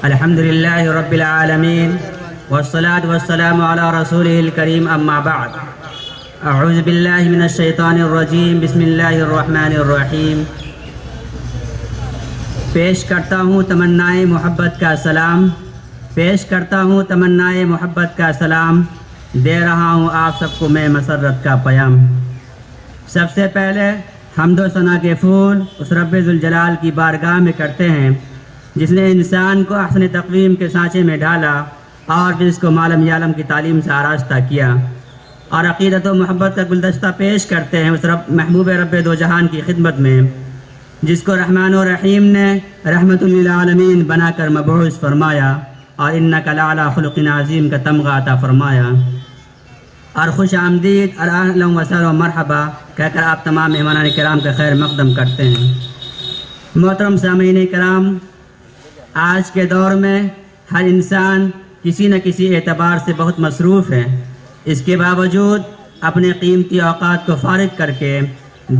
الحمد للہ رب العالمین والصلاة والسلام علی رسولہ الکریم اما بعد اعوذ باللہ من الشیطان الرجیم بسم اللہ الرحمن الرحیم پیش کرتا ہوں تمنائے محبت کا سلام، پیش کرتا ہوں تمنائے محبت کا سلام، دے رہا ہوں آپ سب کو میں مسرت کا پیام۔ سب سے پہلے حمد و ثنا کے پھول اس رب ذوالجلال کی بارگاہ میں کرتے ہیں جس نے انسان کو احسن تقویم کے سانچے میں ڈالا اور پھر اس کو معلم یعلم کی تعلیم سے آراستہ کیا، اور عقیدت و محبت کا گلدستہ پیش کرتے ہیں اس محبوب رب دو جہان کی خدمت میں جس کو رحمان و رحیم نے رحمت للعالمین بنا کر مبعوث فرمایا اور انک لعلی خلق عظیم کا تمغہ عطا فرمایا، اور خوش آمدید اور اہلا و سہلا و مرحبا کہہ کر آپ تمام مہمانان کرام کا خیر مقدم کرتے ہیں۔ محترم سامعین کرام، آج کے دور میں ہر انسان کسی نہ کسی اعتبار سے بہت مصروف ہے، اس کے باوجود اپنے قیمتی اوقات کو فارغ کر کے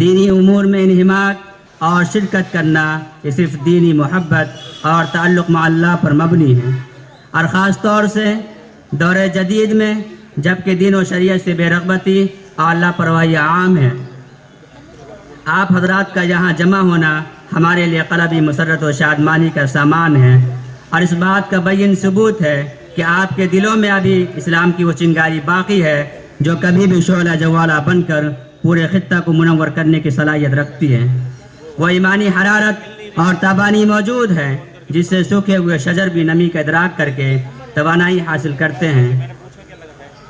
دینی امور میں انہماک اور شرکت کرنا یہ صرف دینی محبت اور تعلق مع اللہ پر مبنی ہے، اور خاص طور سے دور جدید میں جبکہ دین و شریعت سے بے رغبتی اور اللہ پرواہی عام ہے۔ آپ حضرات کا یہاں جمع ہونا ہمارے لیے قلبی مسرت و شادمانی کا سامان ہے، اور اس بات کا بین ثبوت ہے کہ آپ کے دلوں میں ابھی اسلام کی وہ چنگاری باقی ہے جو کبھی بھی شعلہ جوالہ بن کر پورے خطہ کو منور کرنے کی صلاحیت رکھتی ہے۔ وہ ایمانی حرارت اور تابانی موجود ہے جس سے سوکھے ہوئے شجر بھی نمی کا ادراک کر کے توانائی حاصل کرتے ہیں۔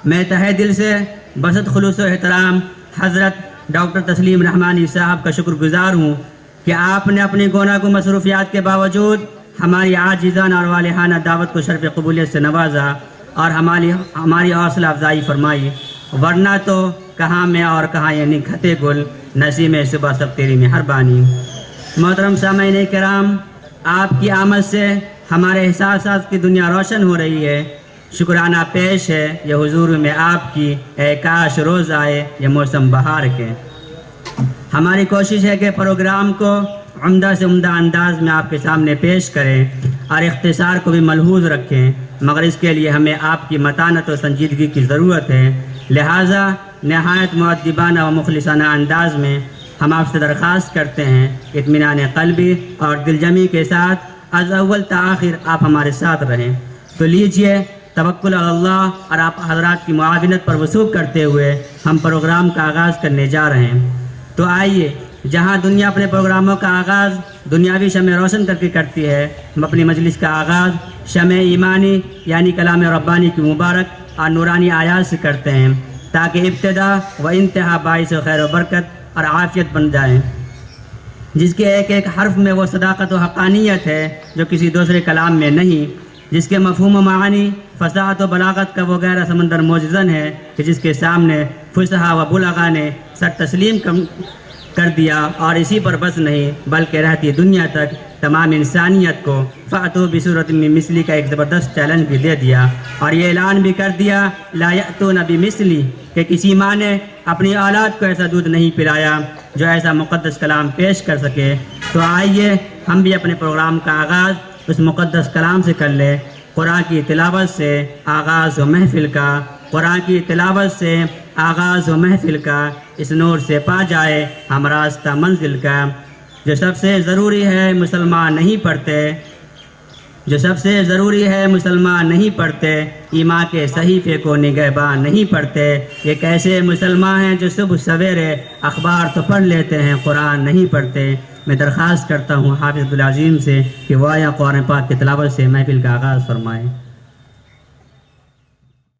میں تہہ دل سے بسط خلوص و احترام حضرت ڈاکٹر تسلیم رحمانی صاحب کا شکر گزار ہوں کہ آپ نے اپنی گوناگوں مصروفیات کے باوجود ہماری عاجزانہ اور والہانہ دعوت کو شرف قبولیت سے نوازا اور ہماری حوصلہ افزائی فرمائی، ورنہ تو کہاں میں اور کہاں یہ نکھتے گل، نسیم صبح سب تیری مہربانی۔ محترم سامعین کرام، آپ کی آمد سے ہمارے احساسات کی دنیا روشن ہو رہی ہے، شکرانہ پیش ہے یہ حضور میں آپ کی، اے کاش روز آئے یہ موسم بہار کے۔ ہماری کوشش ہے کہ پروگرام کو عمدہ سے عمدہ انداز میں آپ کے سامنے پیش کریں اور اختصار کو بھی ملحوظ رکھیں، مگر اس کے لیے ہمیں آپ کی متانت و سنجیدگی کی ضرورت ہے، لہٰذا نہایت مؤدبانہ و مخلصانہ انداز میں ہم آپ سے درخواست کرتے ہیں اطمینان قلبی اور دل جمی کے ساتھ از اول تا آخر آپ ہمارے ساتھ رہیں۔ تو لیجئے توکل علی اللہ اور آپ حضرات کی معاونت پر وثوق کرتے ہوئے ہم پروگرام کا آغاز کرنے جا رہے ہیں۔ تو آئیے، جہاں دنیا اپنے پروگراموں کا آغاز دنیاوی شمع روشن کر کے کرتی ہے، ہم اپنی مجلس کا آغاز شمع ایمانی یعنی کلام ربانی کی مبارک اور نورانی آیات سے کرتے ہیں تاکہ ابتدا و انتہا باعث خیر و برکت اور عافیت بن جائیں، جس کے ایک ایک حرف میں وہ صداقت و حقانیت ہے جو کسی دوسرے کلام میں نہیں، جس کے مفہوم و معانی فصاحت و بلاغت کا وہ گہرا سمندر موجزن ہے کہ جس کے سامنے فصحا و بلغا نے سر تسلیم کر دیا، اور اسی پر بس نہیں بلکہ رہتی دنیا تک تمام انسانیت کو فأتوا بصورۃ من مثلی کا ایک زبردست چیلنج بھی دے دیا، اور یہ اعلان بھی کر دیا لا یأتون بمثلی کہ کسی ماں نے اپنی اولاد کو ایسا دودھ نہیں پلایا جو ایسا مقدس کلام پیش کر سکے۔ تو آئیے ہم بھی اپنے پروگرام کا آغاز اس مقدس کلام سے کر لیں، قرآن کی تلاوت سے آغاز و محفل کا، قرآن کی تلاوت سے آغاز و محفل کا، اس نور سے پا جائے ہم راستہ منزل کا۔ جو سب سے ضروری ہے مسلمان نہیں پڑھتے، جو سب سے ضروری ہے مسلمان نہیں پڑھتے، ایمان کے صحیفے کو نگہبان نہیں پڑھتے، یہ کیسے مسلمان ہیں جو صبح سویرے اخبار تو پڑھ لیتے ہیں قرآن نہیں پڑھتے۔ میں درخواست کرتا ہوں حافظ عبدالعظیم سے کہ وہ آیا قرآن پاک کی تلاوت سے محفل کا آغاز فرمائیں۔